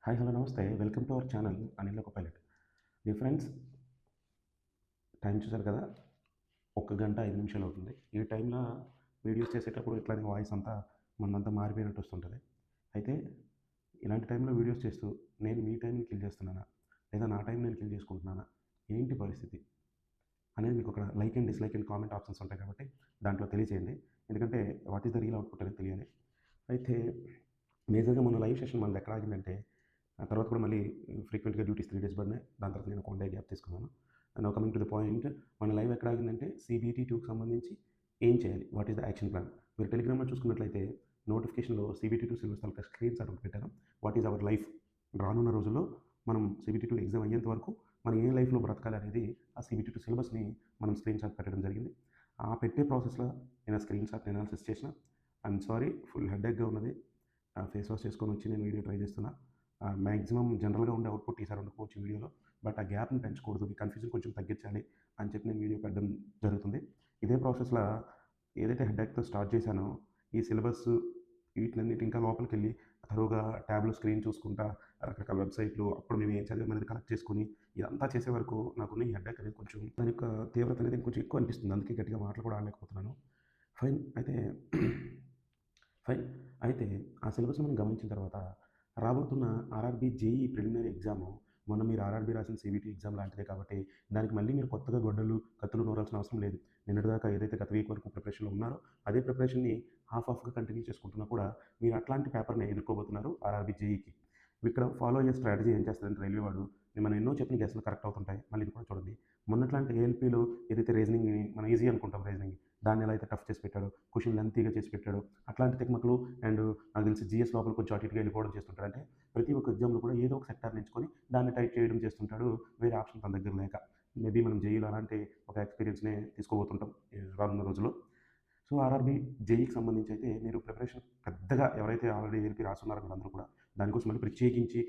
Hi hello నమస్తే welcome to our channel Anil ఒక pilot. మీ friends, time చూసారు కదా, 1 గంట 5 నిమిషాలు అవుతుంది. ఈ టైంలో వీడియోస్ చేసేటప్పుడు ఇట్లానే వాయిస్ అంతా మనంతా మారిపోయినట్టు వస్తుంటుంది. అయితే ఇలాంటి టైంలో వీడియోస్ చేస్తూ నేను మీ టైంని కిల్ చేస్తున్నానా, లేదా నా టైం నేను కిల్ చేసుకుంటున్నానా, ఏంటి పరిస్థితి అనేది మీకు ఒక like and dislike and comment options ఉంటాయి కాబట్టి దాంట్లో తెలియజేయండి. ఎందుకంటే what is the real output అనేది తెలియాలి. అయితే మేజర్గా మన లైవ్ సెషన్ మనది ఎక్కడ ఆగిందంటే, ఆ తర్వాత కూడా మళ్ళీ ఫ్రీక్వెంట్గా డ్యూటీస్ 3 డేస్ పడినాయి. దాని తర్వాత నేను 1 డే గ్యాప్ తీసుకున్నాను. And now coming to the point, మన లైవ్ ఎక్కడ ఆగిందంటే CBT 2కి సంబంధించి ఏం చేయాలి, what is the action plan. మీరు టెలిగ్రామ్లో చూసుకున్నట్లయితే నోటిఫికేషన్లో CBT 2 సిలబస్ తాలూకా స్క్రీన్ షాట్ ఒకటి పెట్టాను. వాట్ ఈజ్ అవర్ లైఫ్, రానున్న రోజుల్లో మనం CBT 2 ఎగ్జామ్ అయ్యేంత వరకు మనం ఏ లైఫ్లో బ్రతకాలి అనేది ఆ CBT 2 సిలబస్ని మనం స్క్రీన్ షాట్ పెట్టడం జరిగింది. ఆ పెట్టే ప్రాసెస్లో నేను ఆ స్క్రీన్ షాట్ అనాలిసిస్ చేసిన. ఐఎమ్ సారీ, ఫుల్ హెడేక్గా ఉన్నది. ఫేస్ వాష్ చేసుకొని వచ్చి నేను వీడియో ట్రై చేస్తున్నా. మ్యాక్సిమం జనరల్గా ఉండే అవుట్పుట్ ఈసారి ఉండకపోవచ్చు వీడియోలో. బట్ ఆ గ్యాప్ని పెంచకూడదు, మీ కన్ఫ్యూజన్ కొంచెం తగ్గించాలి అని చెప్పి నేను వీడియో పెట్టడం జరుగుతుంది. ఇదే ప్రాసెస్లో ఏదైతే హెడేక్తో స్టార్ట్ చేశానో ఈ సిలబస్ వీటినన్నిటి ఇంకా లోపలికి వెళ్ళి తరువుగా ట్యాబ్లో స్క్రీన్ చూసుకుంటా రకరకాల వెబ్సైట్లు అప్పుడు మేము ఏం చదివామనేది కలెక్ట్ చేసుకుని ఇదంతా చేసే వరకు నాకున్న ఈ హెడేక్ అనేది కొంచెం దాని యొక్క తీవ్రత అనేది కొంచెం ఎక్కువ అనిపిస్తుంది. అందుకే గట్టిగా మాటలు కూడా ఆడలేకపోతున్నాను. ఫైన్. అయితే ఆ సిలబస్‌ని మనం గమనించిన తర్వాత రాబోతున్న ఆర్ఆర్‌బీ జేఈఈ ప్రిలిమినరీ ఎగ్జాము మొన్న మీరు ఆర్ఆర్‌బీ రాసిన CBT ఎగ్జామ్ లాంటిదే కాబట్టి దానికి మళ్ళీ మీరు కొత్తగా గొడ్డలు, కత్తులు నూరాల్సిన అవసరం లేదు. నిన్నటిదాకా ఏదైతే గత వీక్ వరకు ప్రిపరేషన్‌లో ఉన్నారో అదే ప్రిపరేషన్‌ని హాఫ్‌గా కంటిన్యూ చేసుకుంటున్నా కూడా మీరు అట్లాంటి పేపర్‌ని ఎదుర్కోబోతున్నారు ఆర్ఆర్‌బీ జేఈఈకి. ఇక్కడ ఫాలో అయ్యే స్ట్రాటజీ ఏం చేస్తారంటే రైల్వే వాడు, మనం ఎన్నో చెప్పిన గెస్‌లు కరెక్ట్ అవుతుంటాయి. మళ్ళీ ఇది కూడా చూడండి. మొన్నట్లాంటి ఏఎల్‌పీలో ఏదైతే రీజనింగ్‌ని మనం ఈజీ అనుకుంటాం రీజనింగ్, దాన్ని ఎలా అయితే టఫ్ చేసి పెట్టాడో, క్వెషన్ లెంతీగా చేసి పెట్టాడో అట్లాంటి తికమకలు అండ్ నాకు తెలిసి జీఎస్ లోపల కొంచెం అటు ఇటుగా వెళ్ళిపోవడం చేస్తుంటాడు. అంటే ప్రతి ఒక్క ఎగ్జామ్లో కూడా ఏదో ఒక సెక్టార్ని ఎంచుకొని దాన్ని టైప్ చేయడం చేస్తుంటాడు, వేరే ఆప్షన్ తన దగ్గర లేక. మేబీ మనం జేఈలో అలాంటి ఒక ఎక్స్పీరియన్స్‌నే తీసుకోబోతుంటాం రానున్న రోజుల్లో. సో ఆర్ఆర్‌బీ జేఈకి సంబంధించి అయితే మీరు ప్రిపరేషన్ పెద్దగా ఎవరైతే ఆల్రెడీ ఏఎల్‌పీ రాస్తున్నారో మీరందరూ కూడా దానికోసం మళ్ళీ ప్రత్యేకించి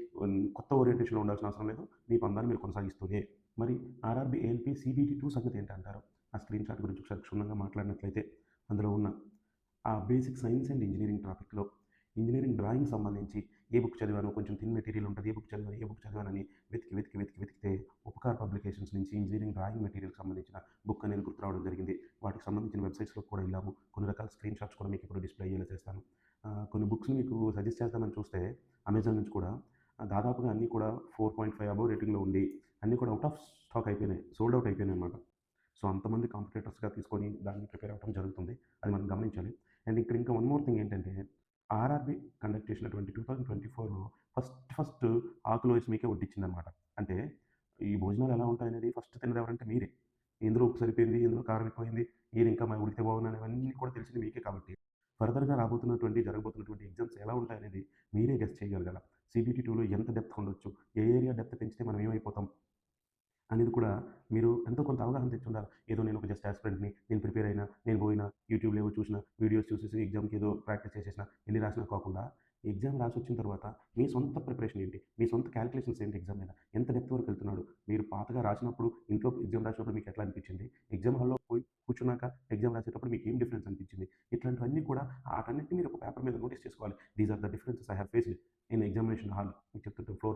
కొత్త ఓరియంటేషన్‌లో ఉండాల్సిన అవసరం లేదు. మీ పందాన్ని మీరు కొనసాగిస్తూనే మరి ఆర్ఆర్‌బీ ఏఎల్‌పీ CBT 2 సంగతి ఏంటంటారు? ఆ స్క్రీన్ షాట్ గురించి ఒకసారి క్షుణ్ణంగా మాట్లాడినట్లయితే అందులో ఉన్న ఆ బేసిక్ సైన్స్ అండ్ ఇంజనీరింగ్ టాపిక్‌లో ఇంజనీరింగ్ డ్రాయింగ్ సంబంధించి ఏ బుక్ చదివానో, కొంచెం థిన్ మెటీరియల్ ఉంటుంది, ఏ బుక్ చదివానని వెతికితే ఉపకార్ పబ్లికేషన్స్ నుంచి ఇంజనీరింగ్ డ్రాయింగ్ మెటీరియల్‌కి సంబంధించిన బుక్ అనేది గుర్తు రావడం జరిగింది. వాటికి సంబంధించిన వెబ్సైట్స్‌లోకి కూడా వెళ్ళాము. కొన్ని రకాల స్క్రీన్ షాట్స్ కూడా మీకు ఇప్పుడు డిస్‌ప్లే అయ్యేలా చేస్తాను. కొన్ని బుక్స్‌ని మీకు సజెస్ట్ చేద్దామని చూస్తే అమెజాన్ నుంచి కూడా దాదాపుగా అన్నీ కూడా 4.5 అబోవ్ రేటింగ్‌లో ఉండి అన్నీ కూడా ఔట్ ఆఫ్ స్టాక్ అయిపోయినాయి. సోల్డ్ ఔట్ అయిపోయినాయన్నమాట. సో అంతమంది కాంపిటీటర్స్‌గా తీసుకొని దాన్ని ప్రిపేర్ అవ్వడం జరుగుతుంది. అది మనం గమనించాలి. అండ్ ఇక్కడ ఇంకా వన్ మోర్ థింగ్ ఏంటంటే ఆర్ఆర్‌బీ కండక్ట్ చేసినటువంటి 2024లో ఫస్ట్ ఆకులో వేసి మీకే వడ్డించిందనమాట. అంటే ఈ భోజనాలు ఎలా ఉంటాయనేది ఫస్ట్ తిన్నది ఎవరంటే మీరే. ఇందులో ఉప్పు సరిపోయింది, ఇందులో కారం ఎక్కువైంది, ఇది ఇంకా ఉడికితే బాగుండు అనేవన్నీ కూడా తెలిసింది మీకే కాబట్టి ఫర్దర్‌గా జరగబోతున్నటువంటి ఎగ్జామ్స్ ఎలా ఉంటాయనేది మీరే గెస్ చేయగలగాల. CBT 2లో ఎంత డెప్త్ ఉండొచ్చు, ఏ ఏరియా డెప్త్ పెంచితే మనం ఏమైపోతాం అనేది కూడా మీరు ఎంతో కొంత అవగాహన తెచ్చుండాలి. ఏదో నేను ఒక జస్ట్ యాస్పిరెంట్‌ని, నేను ప్రిపేర్ అయినా, నేను పోయినా, యూట్యూబ్‌లో ఏవో చూసిన, వీడియోస్ చూసేసి ఎగ్జామ్‌కి ఏదో ప్రాక్టీస్ చేసేసిన, ఎళ్లి రాసినా కాకుండా, ఎగ్జామ్ రాసొచ్చిన తర్వాత మీ సొంత ప్రిపరేషన్ ఏంటి? మీ సొంత క్యాలిక్యులేషన్స్ ఏంటి ఎగ్జామ్ మీద? ఎంత డెప్త్ వరకు వెళ్తున్నాడు? మీరు పాతగా రాసినప్పుడు, ఇంట్లో ఎగ్జామ్ రాసినప్పుడు మీకు ఎట్లా అనిపించింది? ఎగ్జామ్ హాల్‌లో పోయి కూర్చున్నాక ఎగ్జామ్ రాసేటప్పుడు మీకు ఏం డిఫరెన్స్ అనిపించింది? ఇట్లాంటివన్నీ కూడా ఆటన్నిటిని మీరు ఒక పేపర్ మీద నోటీస్ చేసుకోవాలి. These are the differences I have faced in examination hall. మీకు చెప్తుంటే ఫ్లో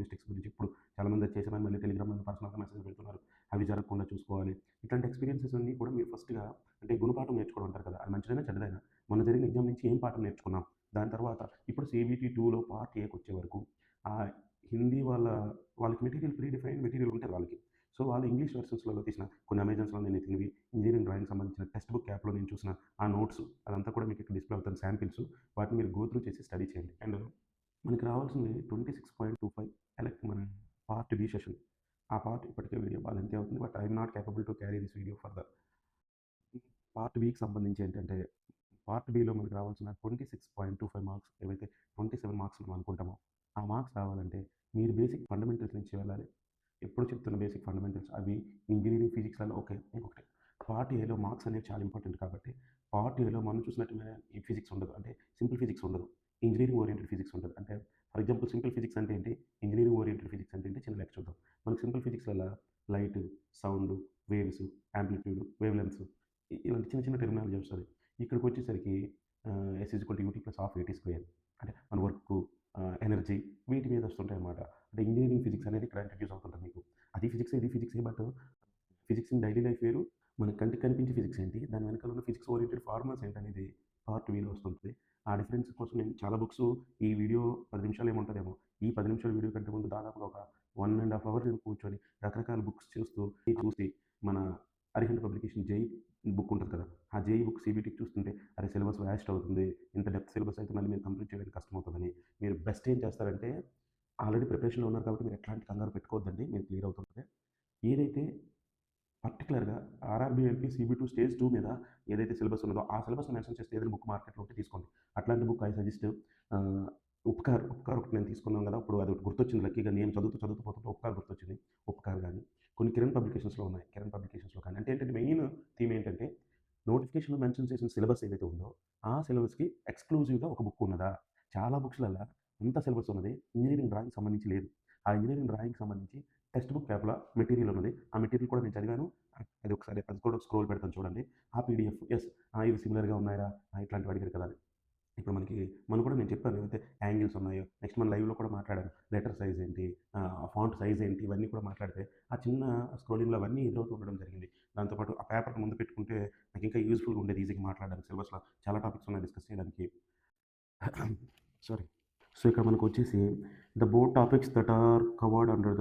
మిస్టేక్స్ గురించి ఇప్పుడు చాలామంది అది చేసామని మళ్ళీ టెలిగ్రామ్‌లో పర్సనల్‌గా మెసేజ్ పెడుతున్నారు. అవి జరగకుండా చూసుకోవాలి. ఇట్లాంటి ఎక్స్‌పీరియన్సెస్ అన్నీ కూడా మీరు ఫస్ట్‌గా అంటే గుణపాఠం నేర్చుకోవడం అంటారు కదా, అది మంచిదైనా చెడ్డదైనా. మొన్న జరిగిన ఎగ్జామ్ నుంచి ఏం పాఠం నేర్చుకున్నాం? దాని తర్వాత ఇప్పుడు CBT 2లో పార్ట్ ఏకొచ్చే వరకు హిందీ వాళ్ళకి మెటీరియల్ ప్రీ డిఫైన్డ్ మెటీరియల్ ఉంటది వాళ్ళకి. సో వాళ్ళు ఇంగ్లీష్ వెర్షన్స్‌లలో తీసిన కొన్ని అమెజాన్స్‌లో నేను ఎతికినవి, ఇంజినీరింగ్ డ్రాయింగ్‌కి సంబంధించిన టెక్స్ట్ బుక్ యాప్‌లో నేను చూసిన ఆ నోట్స్ అదంతా కూడా మీకు ఇక్కడ డిస్‌ప్లే అవుతుంది శాంపిల్స్. వాటిని మీరు గో త్రూ చేసి స్టడీ చేయండి. అండ్ మనకి రావాల్సింది 26.25 మన పార్ట్ బి సెషన్. ఆ పార్ట్ ఇప్పటికే వీడియో బాగా లెంతీ అవుతుంది. But I'm not capable to carry this video further. Part బికి సంబంధించి ఏంటంటే, పార్ట్ బిలో మనకు రావాల్సిన 26.25 మార్క్స్ ఏవైతే 27 మార్క్స్ మనం అనుకుంటామో, ఆ మార్క్స్ రావాలంటే మీరు బేసిక్ ఫండమెంటల్స్ నుంచి వెళ్ళాలి. ఎప్పుడు చెప్తున్న బేసిక్ ఫండమెంటల్స్ అవి ఇంజినీరింగ్ ఫిజిక్స్‌లలో ఓకే. ఇంకొకటి పార్ట్ ఏలో మార్క్స్ అనేవి చాలా ఇంపార్టెంట్ కాబట్టి, పార్ట్ ఏలో మనం చూసినట్టుగా ఈ ఫిజిక్స్ ఉండదు. అంటే సింపుల్ ఫిజిక్స్ ఉండదు. ఇంజినీరింగ్ ఓరియెంటెడ్ ఫిజిక్స్ ఉంటది. అంటే ఫర్ ఎగ్జాంపుల్ సింపుల్ ఫిజిక్స్ అంటే ఏంటి? ఇంజినీరింగ్ ఓరియెంటెడ్ ఫిజిక్స్ అంటే ఏంటి? చిన్న లెక్క చూద్దాం. మనకు సింపుల్ ఫిజిక్స్‌లల్ల light, sound, waves, amplitude, wavelengths ఇలాంటి చిన్న చిన్న టెర్మినాలజీ వస్తది. ఇక్కడికొచ్చేసరికి S is equal to u t plus half a t square. అంటే మన వర్కు, ఎనర్జీ వీటి మీద వస్తుంటాయన్నమాట. అంటే ఇంజినీరింగ్ ఫిజిక్స్ అనేది ఇక్కడ ఇంట్రడ్యూస్ అవుతుంటది మీకు. అది ఫిజిక్సే, ఇది ఫిజిక్సే. But physics in daily life వేరు. మన కంటికి కనిపించే ఫిజిక్స్ ఏంటి, దాని వెనకాల ఉన్న ఫిజిక్స్ ఓరియెంటెడ్ ఫార్ములాస్ ఏంటనేది పార్ట్ వీలో వస్తుంటది. ఆ డిఫరెన్స్ కోసం నేను చాలా బుక్స్, ఈ వీడియో 10 నిమిషాలు ఏముంటదేమో. ఈ 10 నిమిషాల వీడియో కంటే ముందు దాదాపుగా ఒక 1 ½ అవర్ నేను కూర్చొని రకరకాల బుక్స్ చూసి మన అరిహంత్ పబ్లికేషన్ జేఈ బుక్ ఉంటది కదా! ఆ జేఈ బుక్ సీబీటీకి చూస్తుంటే అరే! సిలబస్ వేస్ట్ అవుతుంది. ఇంత డెప్త్ సిలబస్ అయితే మళ్ళీ మీరు కంప్లీట్ చేయడానికి కష్టమవుతదని. మీరు బెస్ట్ ఏం చేస్తారంటే ఆల్రెడీ ప్రిపరేషన్‌లో ఉన్నారు కాబట్టి మీరు ఎట్లాంటి కంగారు పెట్టుకోవద్దండి. మీరు క్లియర్ అవుతుంటది. ఏదైతే పర్టిక్యులర్‌గా ఆర్ఆర్‌బీ సీబీ2 స్టేజ్ 2 మీద ఏదైతే సిలబస్ ఉన్నదో, ఆ సిలబస్‌ని మెన్షన్ చేస్తే ఏదైనా బుక్ మార్కెట్‌లో ఉంటే తీసుకోండి. అట్లాంటి బుక్ ఐ సజెస్ట్ ఆహ్, 'ఉపకార్' ఒకటి నేను తీసుకున్నాం కదా! అప్పుడు అదొకటి గుర్తొచ్చింది లక్కీగా. నేను చదువుతూ పోతుంటే 'ఉపకార్' గుర్తొచ్చింది. 'ఉపకార్' గాని, కొన్ని కిరణ్ పబ్లికేషన్స్‌లో ఉన్నాయి. కిరణ్ పబ్లికేషన్స్‌లో కానీ అంటే ఏంటంటే మెయిన్ థీమ్ ఏంటంటే నోటిఫికేషన్‌లో మెన్షన్ చేసిన సిలబస్ ఏదైతే ఉందో, ఆ సిలబస్‌కి ఎక్స్‌క్లూజివ్‌గా ఒక బుక్ ఉన్నదా? చాలా బుక్స్‌లల్లా అంత సిలబస్ ఉన్నది. ఇంజినీరింగ్ డ్రాయింగ్‌కి సంబంధించి లేదు. ఆ ఇంజినీరింగ్ డ్రాయింగ్‌కి సంబంధించి టెక్స్ట్ బుక్ టైప్‌లో ఆ మెటీరియల్ ఉన్నది. ఆ మెటీరియల్ కూడా నేను చదివాను. అది ఒకసారి అది కూడా స్క్రోల్ పెడతాను చూడండి. ఆ పీడీఎఫ్ యెస్. ఇవి సిమిలర్‌గా ఉన్నాయిరా! ఇట్లాంటివి అడిగారు కదా! అని. ఇప్పుడు మనం కూడా నేను చెప్పాను ఏవైతే యాంగిల్స్ ఉన్నాయో, నెక్స్ట్ మన లైవ్‌లో కూడా మాట్లాడాను. లెటర్ సైజ్ ఏంటి, ఫాంట్ సైజ్ ఏంటి, ఇవన్నీ కూడా మాట్లాడితే, ఆ చిన్న స్క్రోలింగ్‌లో అవన్నీ ఎదురవుతూ ఉండడం జరిగింది. దాంతో పాటు ఆ పేపర్‌ని ముందు పెట్టుకుంటే నాకు ఇంకా యూజ్‌ఫుల్‌గా ఉండేది ఈజీగా మాట్లాడడానికి. సిలబస్‌లో చాలా టాపిక్స్ ఉన్నాయి డిస్కస్ చేయడానికి. సారీ. సో, ఇక్కడ మనకొచ్చేసి the board topics that are covered under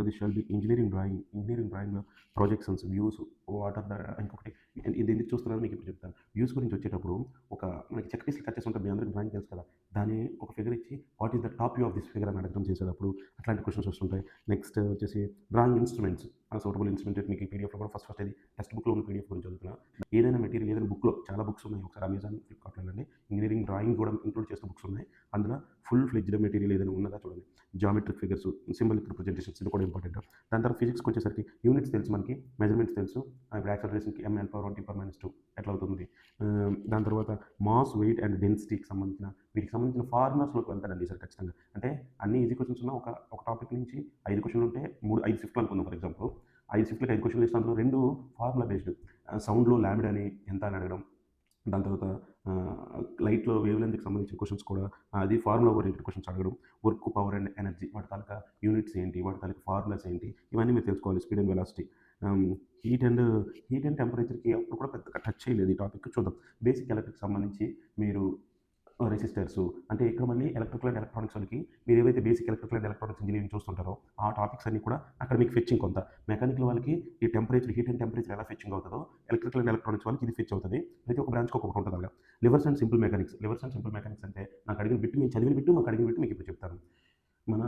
the shell B engineering drawing. Engineering డ్రాయింగ్‌లో projections, views, what are the ఇంకొకటి ఇది ఎందుకు చూస్తున్నానో మీకు ఇప్పుడు చెప్తాను. వ్యూస్ గురించి వచ్చేటప్పుడు ఒక మనకి చెక్ పీస్‌లు కట్ చేసి ఉంటది. మీ అందరికి డ్రాయింగ్ తెలుసు కదా! దాన్ని ఒక ఫిగర్ ఇచ్చి what is the top view of this figure అని అడగడం చేసేటప్పుడు అట్లాంటి క్వెషన్స్ వస్తుంటాయి. నెక్స్ట్ వచ్చేసి డ్రాయింగ్ ఇన్‌స్ట్రుమెంట్స్. సూటబుల్ ఇన్‌స్ట్రుమెంట్ మీకు ఈ పీడీఎఫ్‌లో కూడా ఫస్ట్ ఇది టెక్స్ట్ బుక్‌లో ఉన్న పీడీఎఫ్ గురించి చదువుతున్నా. ఏదైనా మెటీరియల్ ఏదైనా బుక్‌లో చాలా బుక్స్ ఉన్నాయి. ఒకసారి అమెజాన్, ఫ్లిప్‌కార్ట్‌లో వెళ్ళండి. ఇంజినీరింగ్ డ్రాయింగ్ కూడా ఇంక్లూడ్ చేసిన బుక్స్ ఉన్నాయి. అందులో ఫుల్ ఫ్లెడ్జ్డ్ మెటీరియల్ ఏదైనా ఉన్నదా చూడండి. జామెట్రిక్ ఫిగర్స్, సింబాలిక్ రిప్రజెంటేషన్స్ ఇది కూడా ఇంపార్టెంట్. దాని తర్వాత ఫిజిక్స్‌కి వచ్చేసరికి యూనిట్స్ తెలుసు మనకి, మెజర్మెంట్స్ తెలుసు. ఇప్పుడు యాక్సలరేషన్‌కి mL/1T/-2 ఎట్లా అవుతుంది. దాని తర్వాత మాస్, వెయిట్ అండ్ డెన్సిటీకి సంబంధించిన వీటికి సంబంధించిన ఫార్ములాస్‌లోకి వెళ్తాడండి ఈసారి ఖచ్చితంగా. అంటే అన్ని ఈజీ క్వెషన్స్ ఉన్న ఒక టాపిక్ నుంచి 5 క్వెషన్‌లు ఉంటే 5 షిఫ్ట్‌లు అనుకుందాం ఫర్ ఎగ్జాంపుల్. 5 షిఫ్ట్‌లకి 5 క్వెషన్‌లు ఇస్తే అందులో 2 ఫార్ములా బేస్డ్. సౌండ్‌లో లాంబ్డా అని ఎంత అని అడగడం. దాని తర్వాత లైట్‌లో వేవ్ లెంగ్త్‌కి సంబంధించిన క్వెషన్స్ కూడా అది ఫార్ములా ఓరియెంటెడ్ క్వెషన్స్ అడగడం. వర్క్, పవర్ అండ్ ఎనర్జీ వాటి తాలూకా యూనిట్స్ ఏంటి? వాటి తాలూకా ఫార్ములాస్ ఏంటి? ఇవన్నీ మీరు తెలుసుకోవాలి. Speed and velocity. ఆహ్, హీట్ అండ్ హీట్ అండ్ టెంపరేచర్‌కి అప్పుడు కూడా పెద్దగా టచ్ చేయలేదు ఈ టాపిక్. చూద్దాం. బేసిక్ ఎలక్ట్రిక్‌కి సంబంధించి మీరు రెసిస్టర్సు అంటే ఇక్కడ మళ్ళీ ఎలక్ట్రికల్ అండ్ ఎలక్ట్రానిక్స్ వాళ్ళకి మీరు ఏవైతే basic electrical and electronics engineering చూస్తుంటారో ఆ టాపిక్స్ అన్నీ కూడా అక్కడ మీకు ఫెచ్చింగ్ కొంత. మెకానికల్ వాళ్ళకి ఈ టెంపరేచర్, హీట్ అండ్ టెంపరేచర్ ఎలా ఫెచ్చింగ్ అవుతుందో ఎలక్ట్రికల్ అండ్ ఎలక్ట్రానిక్స్ వాళ్ళకి ఇది ఫెచ్ అవుతుంది. ప్రతి ఒక్క బ్రాంచ్‌కి ఒక్కొక్కటి ఉంటుంది అలాగా. లివర్స్ అండ్ సింపుల్ మెకానిక్స్ అంటే నాకు అడిగిన బిట్, నేను చదివిన బిట్, మాకు అడిగిన బిట్ మీకు ఇప్పుడు చెప్తాను. మన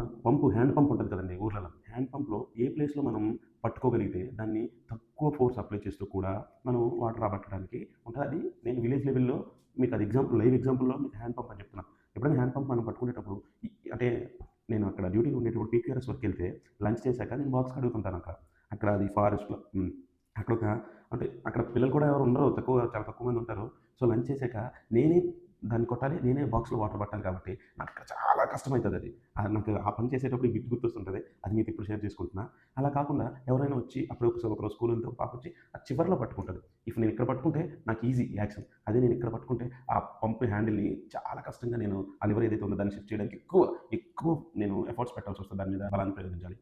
హ్యాండ్ పంప్ ఉంటుంది కదండీ ఊర్లలో. హ్యాండ్ పంప్‌లో ఏ ప్లేస్‌లో మనం పట్టుకోగలిగితే దాన్ని తక్కువ ఫోర్స్ అప్లై చేస్తూ కూడా మనం వాటర్ రాబట్టడానికి ఉంటది. అది నేను విలేజ్ లెవెల్‌లో మీకు అది లైవ్ ఎగ్జాంపుల్‌లో మీకు హ్యాండ్ పంప్ అని చెప్తున్నా. ఎప్పుడైనా హ్యాండ్ పంప్ మనం పట్టుకునేటప్పుడు అంటే నేను అక్కడ డ్యూటీలో ఉండేటప్పుడు పీక్యూఆర్ఎస్ వర్క్‌కెళ్తే లంచ్ చేశాక నేను బాక్స్ కడుగుతుంటాను అక్కడ. అక్కడ అది ఫారెస్ట్‌లో. అక్కడొక అంటే అక్కడ పిల్లలు కూడా ఎవరు ఉండరు. చాలా తక్కువ మంది ఉంటారు. సో, లంచ్ చేశాక నేనే దాన్ని కొట్టాలి. నేనే బాక్స్‌లో వాటర్ పట్టాలి కాబట్టి నాకక్కడ చాలా కష్టమైతదది. నాకు ఆ పని చేసేటప్పుడు ఈ బిట్ గుర్తొస్తుంటది. అది మీతో ఇప్పుడు షేర్ చేసుకుంటున్నా. అలా కాకుండా ఎవరైనా వచ్చి అప్పుడు ఒకరోజు స్కూల్ వెళ్తే ఒక పాప వచ్చి ఆ చివర్లో పట్టుకుంటది. నేను ఇక్కడ పట్టుకుంటే నాకు ఈజీ యాక్షన్. అదే నేను ఇక్కడ పట్టుకుంటే ఆ పంప్ హ్యాండిల్‌ని చాలా కష్టంగా నేను ఆ లివర్ ఏదైతే ఉందో దాన్ని షిఫ్ట్ చేయడానికి ఎక్కువ నేను ఎఫర్ట్స్ పెట్టాల్సొస్తది. దాని మీద బలాన్ని ప్రయోగించాలి.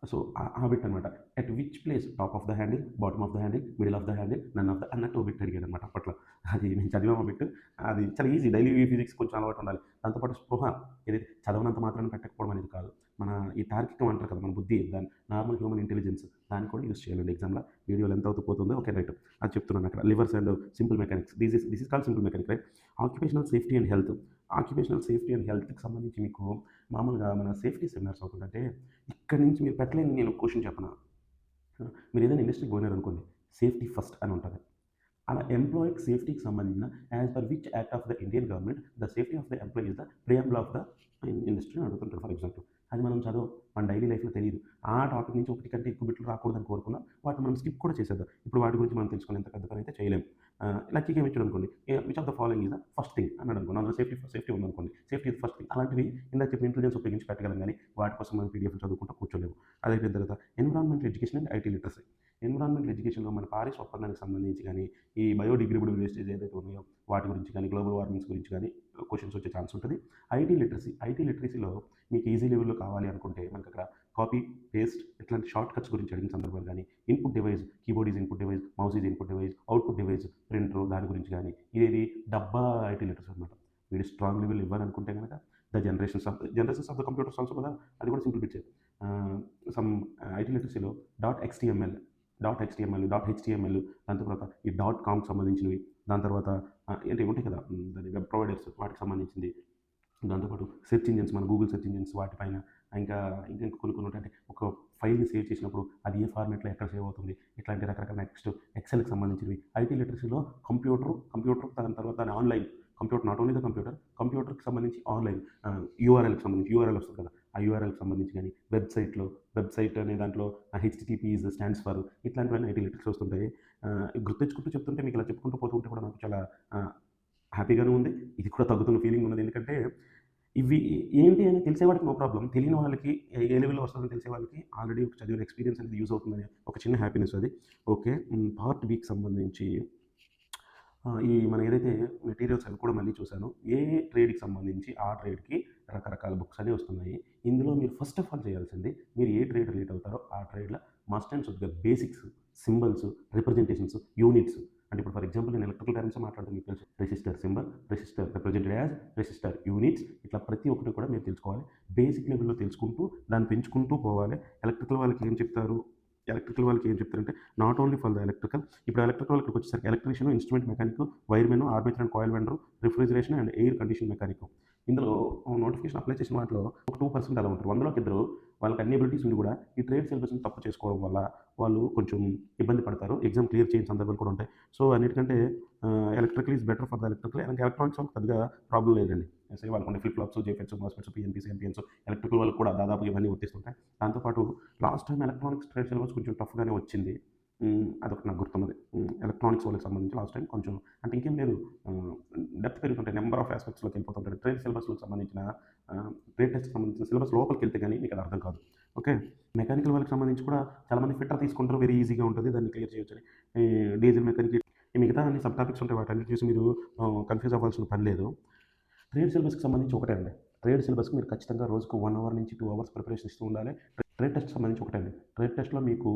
సో, ఆ బిట్ అనమాట. At which place top of the handle, bottom of the handle, middle of the handle, none of the అన్నట్టు ఓ బిట్ అడిగాడనమాట అప్పట్లో. అది మేము చదివాము ఆ బిట్. అది చాలా ఈజీ. డైలీ ఫిజిక్స్ కొంచెం అలవాటు ఉండాలి. దాంతో పాటు స్పృహ ఏదైతే చదవనంత మాత్రాన పెట్టకపోవడం అనేది కాదు. మన ఈ తార్కికం అంటారు కదా! మన బుద్ధి దాన్ని నార్మల్ హ్యూమన్ ఇంటెలిజెన్స్ దాన్ని కూడా యూజ్ చేయాలండి ఎగ్జామ్‌లో. వీడియో లెంత్ అవుతూ పోతుంది. Okay right. అది చెప్తున్నాను అక్కడ. Levers and simple mechanics. This is called simple mechanic right. Occupational safety and health. Occupational safety and హెల్త్‌కి సంబంధించి మీకు మామూలుగా మన సేఫ్టీ సెమినార్స్ అవుతుందంటే ఇక్కడి నుంచి మీరు పెట్టలేని నేను క్వెషన్ చెప్పనా? మీరు ఏదైనా ఇండస్ట్రీకి పోయినారనుకోండి. సేఫ్టీ ఫస్ట్ అని ఉంటది. అలా ఎంప్లాయీకి సేఫ్టీకి సంబంధించిన as per which act of the Indian government the safety of the employee is the preamble of the industry అని అడుగుతుంటారు ఫర్ ఎగ్జాంపుల్. అది మనం మన డైలీ లైఫ్‌లో తెలీదు. ఆ టాపిక్ నుంచి ఒకటి కంటే ఎక్కువ బిట్లు రాకూడదని కోరుకున్నా వాటిని మనం స్కిప్ కూడా చేసేద్దాం. ఇప్పుడు వాటి గురించి మనం తెలుసుకునేంత పెద్ద పనైతే చేయలేం. లక్కీగా ఏమి ఇచ్చాడు అనుకోండి, which of the following is the first thing అన్నాడు అనుకోండి, అందులో సేఫ్టీ ఉందనుకోండి, సేఫ్టీ ఇస్ ఫస్ట్ థింగ్. అలాంటివి ఇందాక చెప్పిన ఇంటెలిజెన్స్ ఉపయోగించి పెట్టగలం, కానీ వాటి కోసం మనం పీడిఎఫ్ చదువుకుంటూ కూర్చోలేము. అదైపోయిన తర్వాత environmental education and IT literacy. Environmental ఎడ్యుకేషన్లో మన పారిస్ ఒప్పందానికి సంబంధించి కానీ, ఈ బయోడిగ్రేడబుల్ వేస్టేజ్ ఏదైతే ఉన్నాయో వాటి గురించి కానీ, గ్లోబల్ వార్మింగ్స్ గురించి కానీ క్వశ్చన్స్ వచ్చే ఛాన్స్ ఉంటుంది. ఐటీ లిటరసీలో మీకు ఈజీ లెవెల్లో కావాలి అనుకుంటే మనకు అక్కడ కాపీ పేస్ట్ ఇట్లాంటి షార్ట్ కట్స్ గురించి అడిగిన సందర్భాలు కానీ, input device, keyboard is input device, mouse is input device, output device, printer దాని గురించి కానీ, ఇది డబ్బా ఐటీ లిటరసీ అనమాట. వీడు స్ట్రాంగ్ లెవెల్ ఇవ్వాలనుకుంటే కనుక generations of the computers also కదా, అది కూడా సింపుల్ పిక్చర్. సమ్ ఐటీ లిటరసీలో డాట్ హెచ్టిఎంఎల్, దాని తర్వాత ఈ .comకి సంబంధించినవి, దాని తర్వాత ఏంటి ఉంటాయి కదా దాని వెబ్ ప్రొవైడర్స్ వాటికి సంబంధించింది, దాంతోపాటు సెర్చ్ ఇంజిన్స్, మన గూగుల్ సెర్చ్ ఇంజిన్స్ వాటిపైన, ఇంకా కొన్ని ఉంటాయంటే ఒక ఫైల్ని సేవ్ చేసినప్పుడు అది ఏ ఫార్మేట్లో ఎక్కడ సేవ్ అవుతుంది, ఇట్లాంటి రకరకాల నెక్స్ట్ ఎక్సెల్కి సంబంధించినవి. ఐటీ లిటరసీలో కంప్యూటర్ దాని తర్వాత దాని online computer, not only the కంప్యూటర్కి సంబంధించి ఆన్లైన్ యూఆర్ఎల్కి సంబంధించి యూఆర్ఎల్ వస్తుంది కదా, ఆ యూఆర్ఎల్కి సంబంధించి కానీ, వెబ్సైట్ అనే దాంట్లో హెచ్టిటిపి స్టాండ్స్ ఫర్, ఇట్లాంటివన్నీ ఐటీ లిటరసీ వస్తుంటాయి. గుర్తించుకుంటూ చెప్తుంటే మీకు ఇలా చెప్పుకుంటూ పోతుంటే కూడా నాకు చాలా హ్యాపీగానే ఉంది. ఇది కూడా తగ్గుతున్న ఫీలింగ్ ఉన్నది. ఎందుకంటే ఇవి ఏంటి అని తెలిసేవాడికి నో ప్రాబ్లం, తెలియని వాళ్ళకి ఏ లెవెల్లో వస్తుందని తెలిసే వాళ్ళకి ఆల్రెడీ ఒక చదివిన ఎక్స్పీరియన్స్ అనేది యూజ్ అవుతుందని ఒక చిన్న హ్యాపీనెస్ అది. ఓకే, పార్ట్ బికి సంబంధించి ఈ మనం ఏదైతే మెటీరియల్స్ అవి కూడా మళ్ళీ చూశాను. ఏ ట్రేడ్కి సంబంధించి ఆ ట్రేడ్కి రకరకాల బుక్స్ అనేవి వస్తున్నాయి. ఇందులో మీరు ఫస్ట్ ఆఫ్ ఆల్ చేయాల్సింది, మీరు ఏ ట్రేడ్ రిలేట్ అవుతారో ఆ ట్రేడ్లో మస్ట్ అండ్ షుడ్గా బేసిక్స్, సింబల్స్, రిప్రజెంటేషన్స్, యూనిట్స్. అంటే ఇప్పుడు ఫర్ ఎగ్జాంపుల్ నేను ఎలక్ట్రికల్ టర్మ్స్ మాట్లాడుతాను, మీకు తెలుసు resistor symbol, resistor represented as, resistor units, ఇట్లా ప్రతి ఒక్కటి కూడా మీరు తెలుసుకోవాలి. బేసిక్ లెవెల్లో తెలుసుకుంటూ దాన్ని పెంచుకుంటూ పోవాలి. ఎలక్ట్రికల్ వాళ్ళకి ఏం చెప్తారంటే not only for the electrical. ఇప్పుడు ఎలక్ట్రికల్ వాళ్ళకి వచ్చేసరికి electrician, instrument mechanic, wiremen, armature and coil vendor, refrigeration and air condition mechanic. ఇందులో నోటిఫికేషన్ అప్లై చేసిన వాటిలో ఒక 2% అలా ఉంటారు. 100లోకి ఇద్దరు వాళ్ళకి అన్ని ఎబిలిటీస్ ఉండి కూడా ఈ ట్రేడ్ సిలబస్ని తప్పు చేసుకోవడం వల్ల వాళ్ళు కొంచెం ఇబ్బంది పడతారు, ఎగ్జామ్ క్లియర్ చేయని సందర్భాలు కూడా ఉంటాయి. సో అన్నిటికంటే electrical is better for the electrical. అలాగే ఎలక్ట్రానిక్స్ వాళ్ళకి పెద్దగా ప్రాబ్లం లేదండి. వాళ్ళకి ఫ్లిప్ ఫ్లాప్స్, జేఫెట్స్, మాస్ఫెట్స్, పిఎన్పీస్, ఎన్పిఎన్స్, ఎలక్ట్రికల్ వాళ్ళకి కూడా దాదాపు ఇవన్నీ వర్తిస్తుంటాయి. దాంతోపాటు last time electronics trade syllabus కొంచెం టఫ్గానే వచ్చింది. అదొకటి నాకు గుర్తున్నది. ఎలక్ట్రానిక్స్ వాళ్ళకి సంబంధించి లాస్ట్ టైం కొంచెం అంటే ఇంకేం లేదు, డెప్త్ పెరుగుతుంటాయి, నెంబర్ ఆఫ్ ఆస్పెక్ట్స్లోకి వెళ్ళిపోతుంటాయి. ట్రేడ్ సిలబస్కి సంబంధించిన ట్రేడ్ టెస్ట్కి సంబంధించిన సిలబస్ లోపలికి వెళ్తే కానీ మీకు అది అర్థం కాదు. ఓకే, మెకానికల్ వాళ్ళకి సంబంధించి కూడా చాలామంది ఫిట్టర్ తీసుకుంటారు, వెరీ ఈజీగా ఉంటుంది, దాన్ని క్లియర్ చేయొచ్చని. డీజిల్ మెకానిక్, ఈ మిగతా అన్ని సబ్ టాపిక్స్ ఉంటాయి, వాటన్నిటి చూసి మీరు కన్ఫ్యూజ్ అవ్వాల్సిన పని లేదు. ట్రేడ్ సిలబస్కి సంబంధించి ఒకటే అండి. ట్రేడ్ సిలబస్కి మీరు ఖచ్చితంగా రోజుకు 1 అవర్ నుంచి 2 అవర్స్ ప్రిపరేషన్ ఇస్తూ ఉండాలి. ట్రేడ్ టెస్ట్కి సంబంధించి ఒకటే అండి. ట్రేడ్ టెస్ట్లో మీకు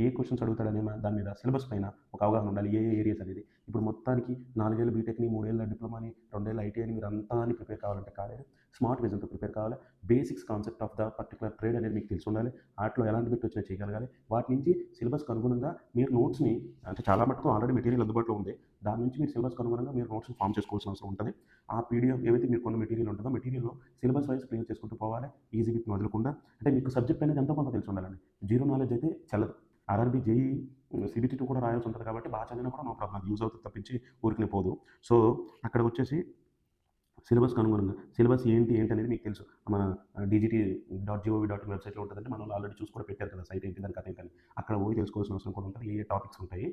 ఏ క్వశ్చన్స్ అడుగుతాడనే దాని మీద సిలబస్ పైన ఒక అవగాహన ఉండాలి, ఏ ఏరియాస్ అనేది. ఇప్పుడు మొత్తానికి 4 ఏళ్ళు బీటెక్ని, 3 ఏళ్ళ డిప్లొమాని, 2 ఏళ్ళ ఐటీ అని మీరు అంతా అని ప్రిపేర్ కావాలంటే కాలేదు. స్మార్ట్ విజన్తో ప్రిపేర్ కావాలి. Basics concept of the particular trade అనేది మీకు తెలిసి ఉండాలి. వాటిలో ఎలాంటి బిట్ వచ్చినా చేయగలగాలి. వాటి నుంచి సిలబస్కి అనుగుణంగా మీరు నోట్స్ని, అంటే చాలా మటుకు ఆల్రెడీ మెటీరియల్ అందుబాటులో ఉంది, దాని నుంచి మీరు సిలబస్కి అనుగుణంగా మీరు నోట్స్ని ఫామ్ చేసుకోవాల్సిన అవసరం ఉంటుంది. ఆ పీడిఎఫ్ ఏవైతే మీరు కొన్న మెటీరియల్ ఉంటుందో మెటీరియల్లో సిలబస్ వైజ్ క్లియర్ చేసుకుంటూ పోవాలి, ఈజీ బిట్ని వదలకుండా. అంటే మీకు సబ్జెక్ట్ అనేది ఎంతో కొంత తెలిసి ఉండాలండి. జీరో నాలెడ్జ్ అయితే చల్లదు. ఆర్ఆర్బీ జేఈ సిబిటీ2 కూడా రాయాల్సి ఉంటుంది కాబట్టి బాగా చదివినా కూడా నో ప్రాబ్లం, యూజ్ అవుతుంది తప్పించి ఊరికి పోదు. సో అక్కడ వచ్చేసి సిలబస్కి అనుగుణంగా సిలబస్ ఏంటి అనేది మీకు తెలుసు. మన DGT.gov.in వెబ్సైట్లో ఉంటుందంటే మనం ఆల్రెడీ చూసి కూడా పెట్టారు కదా, సైట్ ఏంటి దాని కథ ఏంటని. అక్కడ పోయి తెలుసుకోవాల్సిన అవసరం కూడా ఉంటుంది, ఏ టాపిక్స్ ఉంటాయి,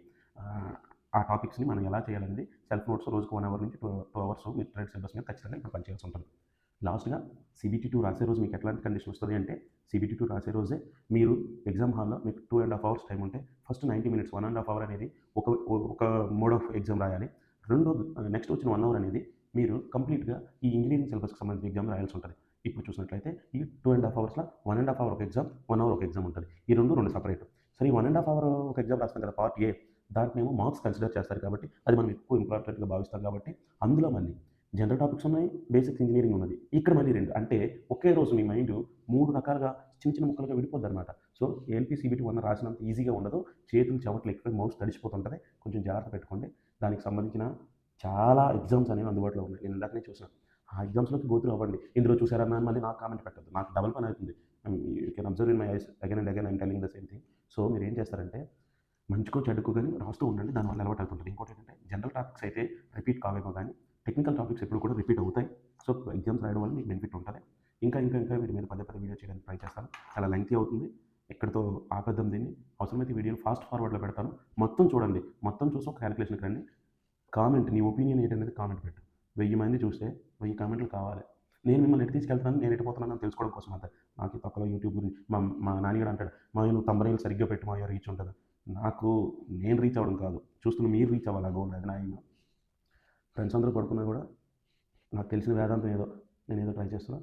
ఆ టాపిక్స్ని మనం ఎలా చేయాలనేది సెల్ఫ్ నోట్స్ రోజుకు 1 అవర్ నుంచి 2 అవర్స్ మీరు ట్రేడ్ సిలబస్ మీద ఖచ్చితంగా ఇప్పుడు పనిచేయాల్సి ఉంటుంది. లాస్ట్గా CBT2 రాసే రోజు మీకు ఎట్లాంటి కండిషన్ వస్తుంది అంటే, CBT2 రాసే రోజే మీరు ఎగ్జామ్ హాల్లో మీకు 2.5 అవర్స్ టైం ఉంటే ఫస్ట్ 90 మినిట్స్ 1.5 అవర్ అనేది ఒక మోడ్ ఆఫ్ ఎగ్జామ్ రాయాలి. నెక్స్ట్ వచ్చిన 1 అవర్ అనేది మీరు కంప్లీట్గా ఈ ఇంజనీరింగ్ సిలబస్కి సంబంధించిన ఎగ్జామ్ రాయాల్సి ఉంటుంది. ఇప్పుడు చూసినట్లయితే ఈ 2.5 అవర్స్లో 1.5 అవర్ ఒక ఎగ్జామ్, 1 అవర్ ఒక ఎగ్జామ్ ఉంటుంది. ఈ రెండు సపరేట్. సరే, ఈ 1.5 అవర్ ఒక ఎగ్జామ్ రాస్తాం కదా, పార్ట్ ఏ, దాంట్నేమో మార్క్స్ కన్సిడర్ చేస్తారు కాబట్టి అది మనం ఎక్కువ ఇంపార్టెంట్గా భావిస్తాం కాబట్టి అందులో మళ్ళీ జనరల్ టాపిక్స్ ఉన్నాయి, బేసిక్స్ ఇంజనీరింగ్ ఉన్నది. ఇక్కడ మళ్ళీ 2 అంటే ఒకే రోజు మీ మైండ్ 3 రకాలుగా చిన్న ముక్కలుగా విడిపోద్ది అనమాట. సో ఏఎల్పీ CBT1 రాసినంత ఈజీగా ఉండదు, చేతులు చెమటలు ఎక్కువ, మౌస్ తడిసిపోతుంటుంది. కొంచెం జాగ్రత్త పెట్టుకోండి. దానికి సంబంధించిన చాలా ఎగ్జామ్స్ అనేవి అందుబాటులో ఉన్నాయి, నేను ఇందాకనే చూసాను. ఆ ఎగ్జామ్స్లోకి గోతులు అవ్వండి. ఇందులో చూసారన్నా అని మళ్ళీ నాకు కామెంట్ పెట్టద్దు, నాకు డబల్ పని అవుతుంది. You can observe in my eyes again and again I'm telling the same thing. So మీరు ఏం చేస్తారంటే మంచికో చెడుకో కానీ రాస్తూ ఉండండి, దానివల్ల అలవాటు అవుతుంటుంది. ఇంకోటి ఏంటంటే జనరల్ టాపిక్స్ అయితే రిపీట్ కావేమో కానీ టెక్నికల్ టాపిక్స్ ఎప్పుడు కూడా రిపీట్ అవుతాయి. సో ఎగ్జామ్స్ రాయడం వల్ల మీకు బెనిఫిట్ ఉంటుంది. ఇంకా వీటి మీద పదే వీడియో చేయడానికి ట్రై చేస్తాను. చాలా లెంగ్తీ అవుతుంది, ఎక్కడితో ఆపేద్దాం దీన్ని. అవసరమైతే వీడియోని ఫాస్ట్ ఫార్వర్డ్లో పెడతాను, మొత్తం చూడండి. మొత్తం చూసి ఒక క్యాలిక్యులేషన్కి రండి. కామెంట్ నీ ఒపీనియన్ ఏంటనేది కామెంట్ పెట్టు. 1000 మంది చూస్తే 1000 కామెంట్లు కావాలి. నేను మిమ్మల్ని ఎటు తీసుకెళ్తున్నాను, నేను ఎటు పోతున్నాను అని తెలుసుకోవడం కోసం అంతే. నాకు ఈ తొక్కలో యూట్యూబ్ గురించి మా మా నాన్నగాడు అంటాడు, "మావయ్య నువ్వు థంబ్‌నెయిల్ సరిగ్గా పెట్టు మావయ్య రీచ్ ఉంటది." నాకు నేను రీచ్ అవ్వడం కాదు. చూస్తున్న మీరు రీచ్ అవ్వాలి ఆ గోల్ అది నా ఎయిమ్. ఫ్రెండ్స్ అందరూ పడుకున్నా కూడా నాకు తెలిసిన వేదాంతం ఏదో నేనేదో ట్రై చేస్తున్నా.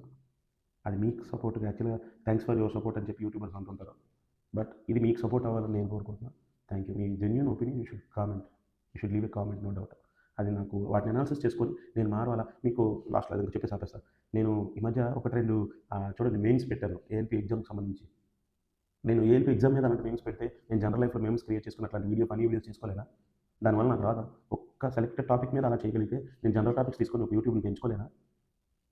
అది మీకు సపోర్ట్‌గా యాక్చువల్‌గా థాంక్స్ ఫర్ యువర్ సపోర్ట్ అని చెప్పి యూట్యూబర్స్ అంటుంటారు. బట్ ఇది మీకు సపోర్ట్ అవ్వాలని నేను కోరుకుంటున్నా. Thank you. మీ genuine opinion you should comment. You should leave a comment no doubt. అది నాకు వాటిని అనాలిసిస్ చేసుకొని నేను మారవాలా మీకు లాస్ట్‌లో అది చెప్పేసి ఆపేస్తా. నేను ఈ మధ్య 1, 2 చూడండి మెయిమ్స్ పెట్టాను ఏఎల్‌పీ ఎగ్జామ్‌కి సంబంధించి. నేను ఏఎల్‌పీ ఎగ్జామ్ మీద అలాంటి మెయిమ్స్ పెడితే నేను జనరల్ లైఫ్‌లో మెయిమ్స్ క్రియేట్ చేసుకుని అట్లాంటి ఫన్నీ వీడియోస్ చేసుకోలేనా? దానివల్ల నాకు రాదా? ఒక్క సెలెక్టెడ్ టాపిక్ మీద అలా చేయగలిగితే నేను జనరల్ టాపిక్స్ తీసుకొని ఒక యూట్యూబ్‌ని పెంచుకోలేనా?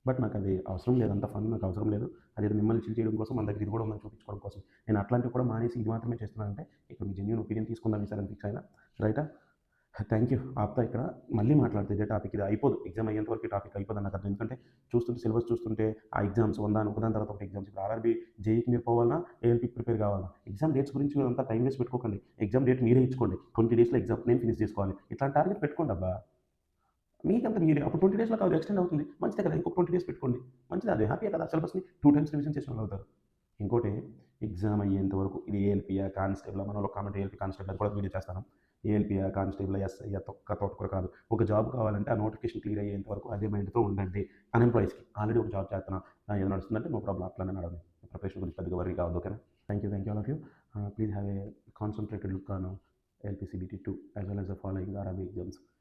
బట్ నాకు అది అవసరం లేదు. అంత ఫన్ నాకు అవసరం లేదు. అదేదో మిమ్మల్ని చిల్ చేయడం కోసం మన దగ్గర ఇది కూడా ఉందని చూపించుకోవడం కోసం. నేను అట్లాంటివి కూడా మానేసి ఇది మాత్రమే చేస్తున్నానంటే ఇక్కడ మీ జెన్యూన్ ఒపీనియన్ తీసుకుందాం ఈసారి అని ఫిక్స్ అయినా. రైటా? Thank you. ఆపుతా ఇక్కడ. మళ్ళీ మాట్లాడితే ఇదే టాపిక్ ఇది అయిపోదు. ఎగ్జామ్ అయ్యేంత వరకు ఈ టాపిక్ అయిపోదని నాకు అర్థం. ఎందుకంటే చూస్తుంటే సిలబస్ చూస్తుంటే ఆ ఎగ్జామ్స్ ఒకదాని తర్వాత ఒకటి ఎగ్జామ్స్. ఇప్పుడు ఆర్ఆర్‌బీ జేఈకి మీరు పోవాలన్నా, ఏఎల్‌పీకి ప్రిపేర్ కావాలన్నా ఎగ్జామ్ డేట్స్ గురించి మీరంతా టైం వేస్ట్ పెట్టుకోకండి. ఎగ్జామ్ డేట్ మీరే ఇచ్చుకోండి. 20 డేస్‌లో ఎగ్జామ్ నేను ఫినిష్ చేసుకోవాలి. ఇట్లాంటి టార్గెట్ పెట్టుకోండబ్బా! మీకంత మీరు అప్పుడు 20 డేస్‌లో కాదు ఎక్స్టెండ్ అవుతుంది. మంచిదే కదా! ఇంకొక 20 డేస్ పెట్టుకోండి. మంచిదే అది హ్యాపీయే కదా! సిలబస్‌ని 2 టైమ్స్ రివిజన్ చేసిన వాళ్ళవుతారు. ఇంకోటి ఎగ్జామ్ అయ్యేంత వరకు ఇది ఏఎల్‌పీయా, కానిస్టేబులా మనోళ్ళు కామెంట్ ఏఎల్‌పీ, కానిస్టేబుల్ అది కూడా వీడియో చేస్తాను. ఏఎల్‌పీయా, కానిస్టేబులా, ఎస్ఐయా తొక్క తోటకూర కాదు. ఒక జాబ్ కావాలంటే ఆ నోటిఫికేషన్ క్లియర్ అయ్యేంత వరకు అదే మైండ్‌తో ఉండండి. అన్‌ఎంప్లాయీస్‌కి ఆల్రెడీ ఒక జాబ్ చేస్తున్నా ఏదో నడుస్తుందంటే నో ప్రాబ్లమ్ అట్లనే నడవండి. ప్రిపరేషన్ గురించి పెద్దగా వర్రీ కావద్దు. ఓకేనా? Thank you all of you. Please have a concentrated look on LP CBT 2 as well as the following RRB exams.